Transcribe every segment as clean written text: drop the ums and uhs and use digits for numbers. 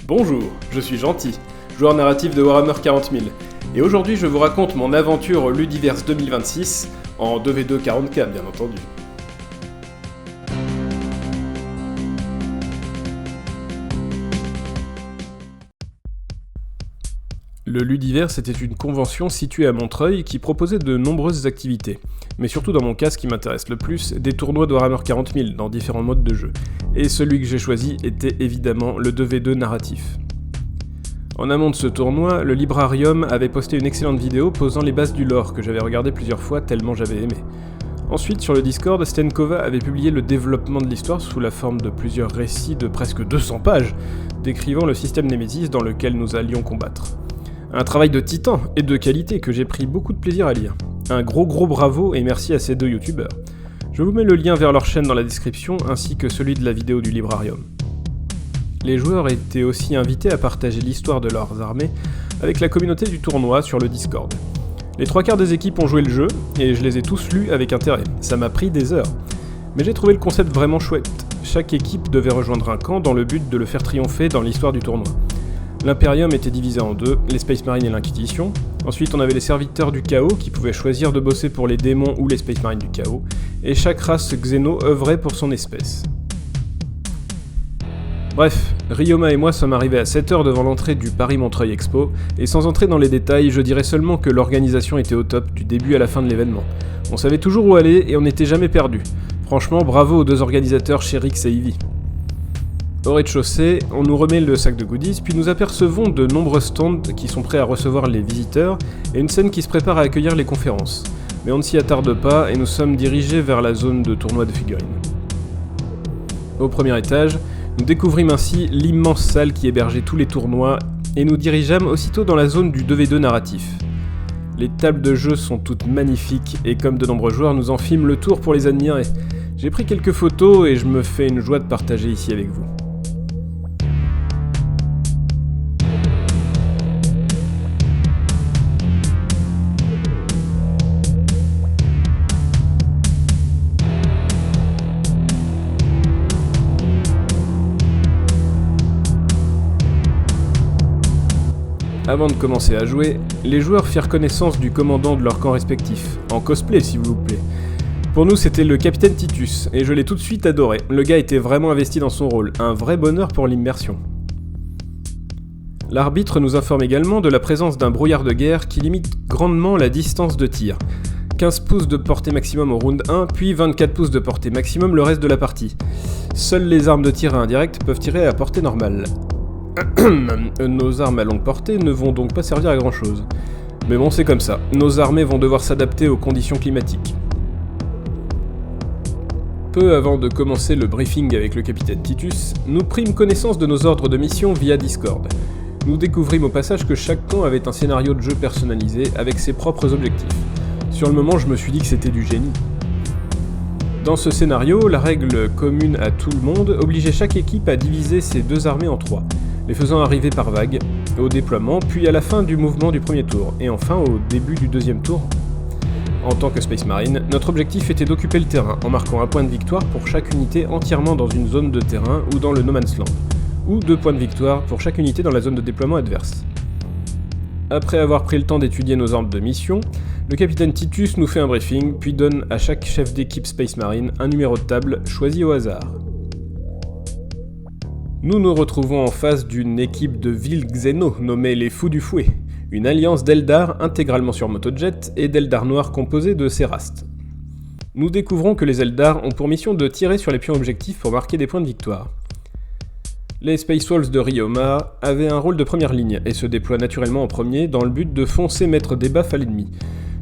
Bonjour, je suis Gentil, joueur narratif de Warhammer 40 000, et aujourd'hui je vous raconte mon aventure Ludiverse 2026, en 2v2 40k bien entendu. Le Ludiverse était une convention située à Montreuil qui proposait de nombreuses activités, mais surtout dans mon cas ce qui m'intéresse le plus, des tournois de Warhammer 40 000 dans différents modes de jeu, et celui que j'ai choisi était évidemment le 2v2 narratif. En amont de ce tournoi, le Librarium avait posté une excellente vidéo posant les bases du lore que j'avais regardé plusieurs fois tellement j'avais aimé. Ensuite, sur le Discord, Stenkova avait publié le développement de l'histoire sous la forme de plusieurs récits de presque 200 pages, décrivant le système Nemesis dans lequel nous allions combattre. Un travail de titan et de qualité que j'ai pris beaucoup de plaisir à lire. Un gros bravo et merci à ces deux youtubeurs. Je vous mets le lien vers leur chaîne dans la description ainsi que celui de la vidéo du Librarium. Les joueurs étaient aussi invités à partager l'histoire de leurs armées avec la communauté du tournoi sur le Discord. Les 3/4 des équipes ont joué le jeu et je les ai tous lus avec intérêt. Ça m'a pris des heures. Mais j'ai trouvé le concept vraiment chouette. Chaque équipe devait rejoindre un camp dans le but de le faire triompher dans l'histoire du tournoi. L'Imperium était divisé en deux, les Space Marines et l'Inquisition. Ensuite, on avait les serviteurs du chaos qui pouvaient choisir de bosser pour les démons ou les Space Marines du chaos, et chaque race Xeno œuvrait pour son espèce. Bref, Ryoma et moi sommes arrivés à 7h devant l'entrée du Paris Montreuil Expo, et sans entrer dans les détails, je dirais seulement que l'organisation était au top du début à la fin de l'événement. On savait toujours où aller et on n'était jamais perdu. Franchement, bravo aux deux organisateurs Chérix et Ivy. Au rez-de-chaussée, on nous remet le sac de goodies, puis nous apercevons de nombreux stands qui sont prêts à recevoir les visiteurs, et une scène qui se prépare à accueillir les conférences. Mais on ne s'y attarde pas, et nous sommes dirigés vers la zone de tournoi de figurines. Au premier étage, nous découvrîmes ainsi l'immense salle qui hébergeait tous les tournois, et nous dirigeâmes aussitôt dans la zone du 2v2 narratif. Les tables de jeu sont toutes magnifiques, et comme de nombreux joueurs, nous en fîmes le tour pour les admirer. J'ai pris quelques photos, et je me fais une joie de partager ici avec vous. Avant de commencer à jouer, les joueurs firent connaissance du commandant de leur camp respectif, en cosplay s'il vous plaît. Pour nous c'était le capitaine Titus, et je l'ai tout de suite adoré, le gars était vraiment investi dans son rôle, un vrai bonheur pour l'immersion. L'arbitre nous informe également de la présence d'un brouillard de guerre qui limite grandement la distance de tir. 15 pouces de portée maximum au round 1, puis 24 pouces de portée maximum le reste de la partie. Seules les armes de tir indirect peuvent tirer à portée normale. Nos armes à longue portée ne vont donc pas servir à grand chose. Mais bon, c'est comme ça, nos armées vont devoir s'adapter aux conditions climatiques. Peu avant de commencer le briefing avec le capitaine Titus, nous prîmes connaissance de nos ordres de mission via Discord. Nous découvrîmes au passage que chaque camp avait un scénario de jeu personnalisé avec ses propres objectifs. Sur le moment, je me suis dit que c'était du génie. Dans ce scénario, la règle commune à tout le monde obligeait chaque équipe à diviser ses deux armées en 3. Les faisant arriver par vague, au déploiement, puis à la fin du mouvement du premier tour, et enfin au début du deuxième tour. En tant que Space Marine, notre objectif était d'occuper le terrain, en marquant un point de victoire pour chaque unité entièrement dans une zone de terrain ou dans le No Man's Land, ou 2 points de victoire pour chaque unité dans la zone de déploiement adverse. Après avoir pris le temps d'étudier nos ordres de mission, le capitaine Titus nous fait un briefing, puis donne à chaque chef d'équipe Space Marine un numéro de table choisi au hasard. Nous nous retrouvons en face d'une équipe de villes Xeno nommée les Fous du Fouet, une alliance d'Eldar intégralement sur motojet et d'Eldar noirs composés de Séraste. Nous découvrons que les Eldar ont pour mission de tirer sur les pions objectifs pour marquer des points de victoire. Les Space Wolves de Ryoma avaient un rôle de première ligne et se déploient naturellement en premier dans le but de foncer mettre des baffes à l'ennemi.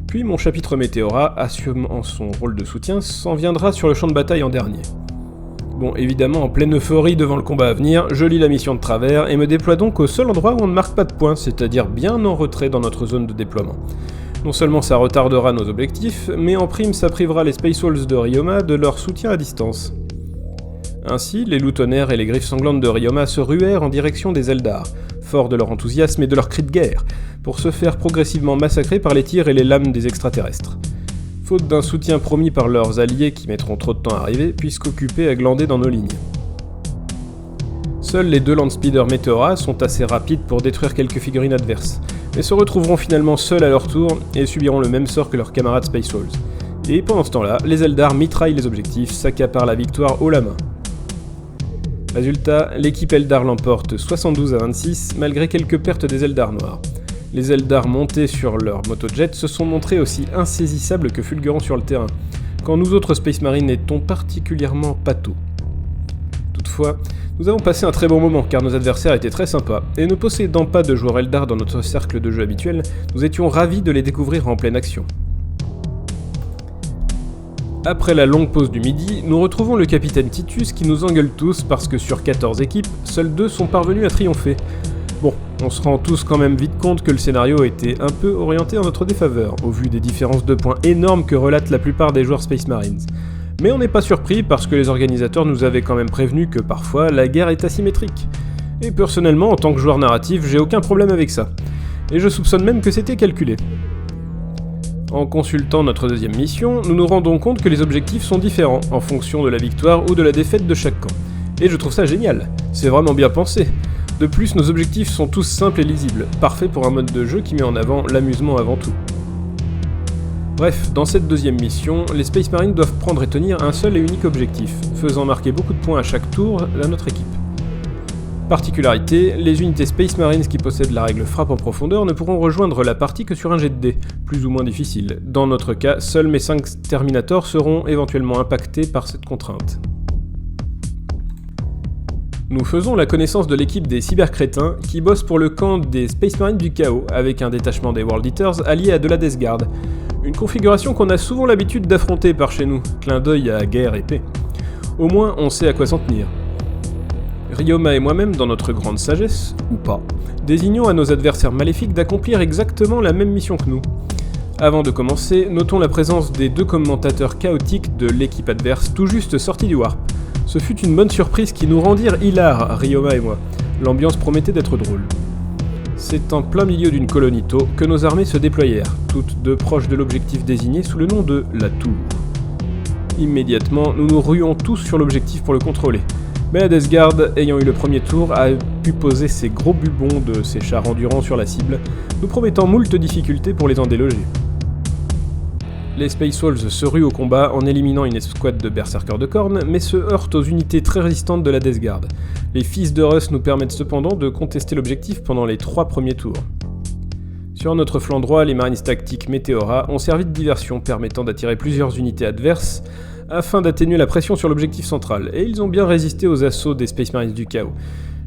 Puis mon chapitre Météora, assumant son rôle de soutien, s'en viendra sur le champ de bataille en dernier. Bon, évidemment, en pleine euphorie devant le combat à venir, je lis la mission de travers et me déploie donc au seul endroit où on ne marque pas de points, c'est-à-dire bien en retrait dans notre zone de déploiement. Non seulement ça retardera nos objectifs, mais en prime ça privera les Space Wolves de Ryoma de leur soutien à distance. Ainsi, les loups tonnerres et les griffes sanglantes de Ryoma se ruèrent en direction des Eldar, forts de leur enthousiasme et de leurs cris de guerre, pour se faire progressivement massacrer par les tirs et les lames des extraterrestres. Faute d'un soutien promis par leurs alliés qui mettront trop de temps à arriver, puisqu'occupés à glander dans nos lignes. Seuls les deux Landspeeder Meteora sont assez rapides pour détruire quelques figurines adverses, mais se retrouveront finalement seuls à leur tour et subiront le même sort que leurs camarades Space Wolves. Et pendant ce temps-là, les Eldar mitraillent les objectifs, s'accaparent la victoire haut la main. Résultat, l'équipe Eldar l'emporte 72 à 26 malgré quelques pertes des Eldar noirs. Les Eldar montés sur leur motojets se sont montrés aussi insaisissables que fulgurants sur le terrain, quand nous autres Space Marines étions particulièrement pâteaux. Toutefois, nous avons passé un très bon moment car nos adversaires étaient très sympas, et ne possédant pas de joueurs Eldar dans notre cercle de jeu habituel, nous étions ravis de les découvrir en pleine action. Après la longue pause du midi, nous retrouvons le capitaine Titus qui nous engueule tous parce que sur 14 équipes, seules 2 sont parvenues à triompher. Bon, on se rend tous quand même vite compte que le scénario était un peu orienté en notre défaveur, au vu des différences de points énormes que relatent la plupart des joueurs Space Marines. Mais on n'est pas surpris parce que les organisateurs nous avaient quand même prévenu que parfois la guerre est asymétrique. Et personnellement, en tant que joueur narratif, j'ai aucun problème avec ça. Et je soupçonne même que c'était calculé. En consultant notre deuxième mission, nous nous rendons compte que les objectifs sont différents en fonction de la victoire ou de la défaite de chaque camp. Et je trouve ça génial, c'est vraiment bien pensé. De plus, nos objectifs sont tous simples et lisibles, parfaits pour un mode de jeu qui met en avant l'amusement avant tout. Bref, dans cette deuxième mission, les Space Marines doivent prendre et tenir un seul et unique objectif, faisant marquer beaucoup de points à chaque tour à notre équipe. Particularité, les unités Space Marines qui possèdent la règle frappe en profondeur ne pourront rejoindre la partie que sur un jet de dés, plus ou moins difficile. Dans notre cas, seuls mes 5 Terminators seront éventuellement impactés par cette contrainte. Nous faisons la connaissance de l'équipe des cybercrétins qui bossent pour le camp des Space Marines du Chaos avec un détachement des World Eaters allié à de la Death Guard. Une configuration qu'on a souvent l'habitude d'affronter par chez nous, clin d'œil à guerre et paix. Au moins, on sait à quoi s'en tenir. Ryoma et moi-même, dans notre grande sagesse, ou pas, désignons à nos adversaires maléfiques d'accomplir exactement la même mission que nous. Avant de commencer, notons la présence des 2 commentateurs chaotiques de l'équipe adverse tout juste sortis du Warp. Ce fut une bonne surprise qui nous rendirent hilares, Ryoma et moi. L'ambiance promettait d'être drôle. C'est en plein milieu d'une colonie Tau que nos armées se déployèrent, toutes 2 proches de l'objectif désigné sous le nom de la Tour. Immédiatement, nous nous ruons tous sur l'objectif pour le contrôler. Mais la Death Guard, ayant eu le premier tour, a pu poser ses gros bubons de ses chars endurants sur la cible, nous promettant moult difficultés pour les en déloger. Les Space Wolves se ruent au combat en éliminant une escouade de berserkers de cornes, mais se heurtent aux unités très résistantes de la Death Guard. Les fils de Russ nous permettent cependant de contester l'objectif pendant les 3 premiers tours. Sur notre flanc droit, les Marines tactiques Meteora ont servi de diversion permettant d'attirer plusieurs unités adverses afin d'atténuer la pression sur l'objectif central, et ils ont bien résisté aux assauts des Space Marines du Chaos,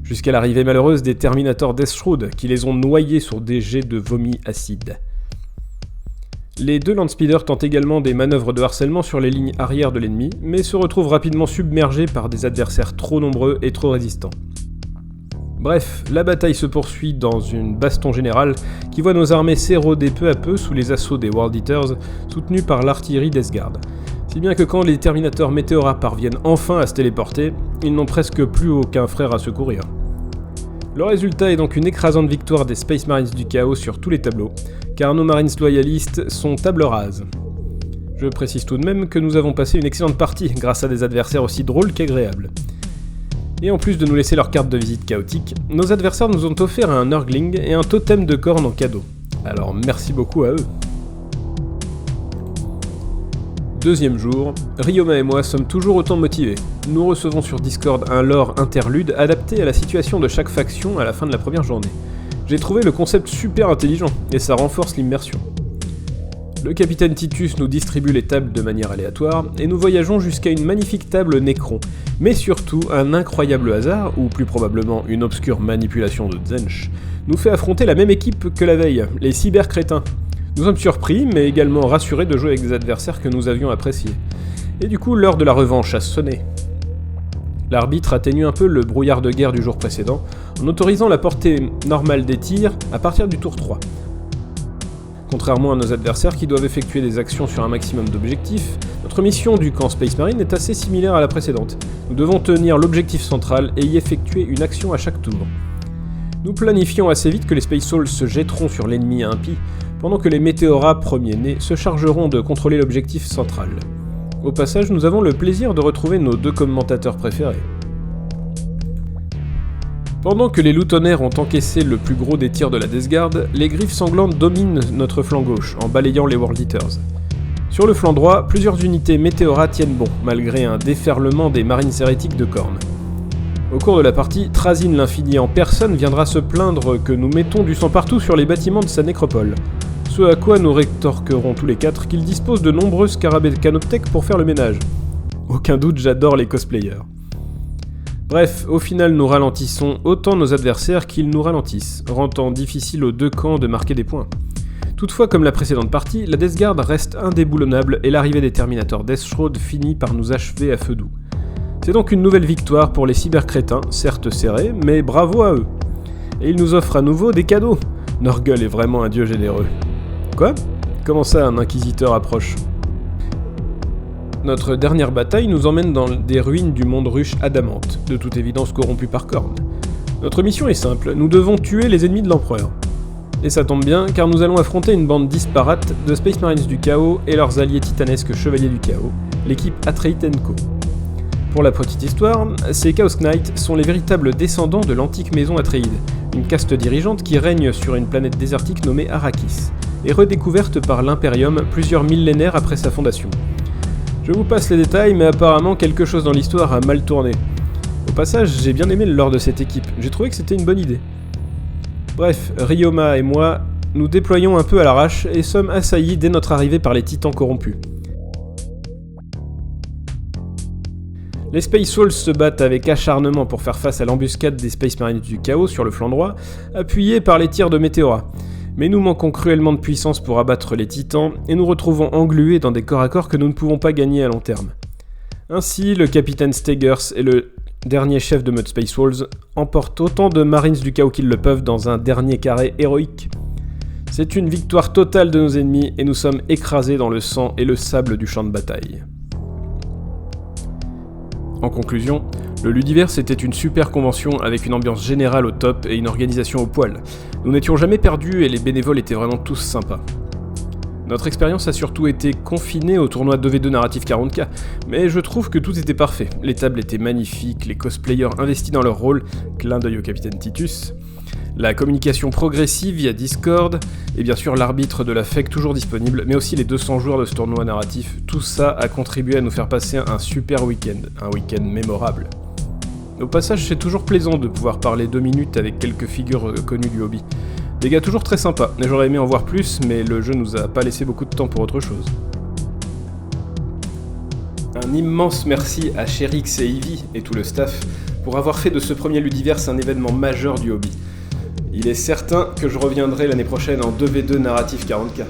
jusqu'à l'arrivée malheureuse des Terminators Deathshroud qui les ont noyés sur des jets de vomi acide. Les 2 Landspeeder tentent également des manœuvres de harcèlement sur les lignes arrière de l'ennemi, mais se retrouvent rapidement submergés par des adversaires trop nombreux et trop résistants. Bref, la bataille se poursuit dans une baston générale qui voit nos armées s'éroder peu à peu sous les assauts des World Eaters, soutenus par l'artillerie Death Guard. Si bien que quand les Terminators Meteora parviennent enfin à se téléporter, ils n'ont presque plus aucun frère à secourir. Le résultat est donc une écrasante victoire des Space Marines du Chaos sur tous les tableaux, car nos Marines loyalistes sont table rase. Je précise tout de même que nous avons passé une excellente partie grâce à des adversaires aussi drôles qu'agréables. Et en plus de nous laisser leur carte de visite chaotique, nos adversaires nous ont offert un Nurgling et un totem de cornes en cadeau. Alors merci beaucoup à eux. Deuxième jour, Ryoma et moi sommes toujours autant motivés. Nous recevons sur Discord un lore interlude adapté à la situation de chaque faction à la fin de la première journée. J'ai trouvé le concept super intelligent, et ça renforce l'immersion. Le capitaine Titus nous distribue les tables de manière aléatoire, et nous voyageons jusqu'à une magnifique table Necron, mais surtout un incroyable hasard, ou plus probablement une obscure manipulation de Tzeentch, nous fait affronter la même équipe que la veille, les cybercrétins. Nous sommes surpris, mais également rassurés de jouer avec des adversaires que nous avions appréciés. Et du coup, l'heure de la revanche a sonné. L'arbitre atténue un peu le brouillard de guerre du jour précédent, en autorisant la portée normale des tirs à partir du tour 3. Contrairement à nos adversaires qui doivent effectuer des actions sur un maximum d'objectifs, notre mission du camp Space Marine est assez similaire à la précédente. Nous devons tenir l'objectif central et y effectuer une action à chaque tour. Nous planifions assez vite que les Space Souls se jetteront sur l'ennemi impie, pendant que les Meteora premiers-nés se chargeront de contrôler l'objectif central. Au passage, nous avons le plaisir de retrouver nos 2 commentateurs préférés. Pendant que les Lutonnaires ont encaissé le plus gros des tirs de la Death Guard, les Griffes Sanglantes dominent notre flanc gauche en balayant les World Eaters. Sur le flanc droit, plusieurs unités Météora tiennent bon, malgré un déferlement des marines hérétiques de Khorne. Au cours de la partie, Trazyn l'Infini en personne viendra se plaindre que nous mettons du sang partout sur les bâtiments de sa nécropole. Ce à quoi nous rétorquerons tous les quatre qu'il dispose de nombreux scarabées canoptèques pour faire le ménage. Aucun doute, j'adore les cosplayers. Bref, au final nous ralentissons autant nos adversaires qu'ils nous ralentissent, rendant difficile aux deux camps de marquer des points. Toutefois, comme la précédente partie, la Death Guard reste indéboulonnable et l'arrivée des Terminators Deathshroud finit par nous achever à feu doux. C'est donc une nouvelle victoire pour les cybercrétins, certes serrés, mais bravo à eux. Et ils nous offrent à nouveau des cadeaux. Norgul est vraiment un dieu généreux. Quoi ? Comment ça, un inquisiteur approche ? Notre dernière bataille nous emmène dans des ruines du monde ruche Adamante, de toute évidence corrompu par Khorne. Notre mission est simple, nous devons tuer les ennemis de l'Empereur. Et ça tombe bien, car nous allons affronter une bande disparate de Space Marines du Chaos et leurs alliés titanesques Chevaliers du Chaos, l'équipe Atreides & Co. Pour la petite histoire, ces Chaos Knights sont les véritables descendants de l'antique maison Atreides, une caste dirigeante qui règne sur une planète désertique nommée Arrakis, et redécouverte par l'Imperium plusieurs millénaires après sa fondation. Je vous passe les détails, mais apparemment quelque chose dans l'histoire a mal tourné. Au passage, j'ai bien aimé le lore de cette équipe, j'ai trouvé que c'était une bonne idée. Bref, Ryoma et moi, nous déployons un peu à l'arrache et sommes assaillis dès notre arrivée par les titans corrompus. Les Space Wolves se battent avec acharnement pour faire face à l'embuscade des Space Marines du Chaos sur le flanc droit, appuyés par les tirs de Météora. Mais nous manquons cruellement de puissance pour abattre les titans, et nous retrouvons englués dans des corps à corps que nous ne pouvons pas gagner à long terme. Ainsi, le capitaine Stegers et le dernier chef de mode Space Wolves emportent autant de Marines du Chaos qu'ils le peuvent dans un dernier carré héroïque. C'est une victoire totale de nos ennemis, et nous sommes écrasés dans le sang et le sable du champ de bataille. En conclusion, le Ludiverse était une super convention avec une ambiance générale au top et une organisation au poil. Nous n'étions jamais perdus et les bénévoles étaient vraiment tous sympas. Notre expérience a surtout été confinée au tournoi 2v2 Narrative 40K, mais je trouve que tout était parfait. Les tables étaient magnifiques, les cosplayers investis dans leur rôle, clin d'œil au capitaine Titus, la communication progressive via Discord, et bien sûr l'arbitre de la FEC toujours disponible, mais aussi les 200 joueurs de ce tournoi narratif, tout ça a contribué à nous faire passer un super week-end, un week-end mémorable. Au passage, c'est toujours plaisant de pouvoir parler 2 minutes avec quelques figures connues du hobby. Des gars toujours très sympas, et j'aurais aimé en voir plus, mais le jeu nous a pas laissé beaucoup de temps pour autre chose. Un immense merci à Sherix et Ivy et tout le staff pour avoir fait de ce premier Ludiverse un événement majeur du hobby. Il est certain que je reviendrai l'année prochaine en 2v2 Narrative 40K.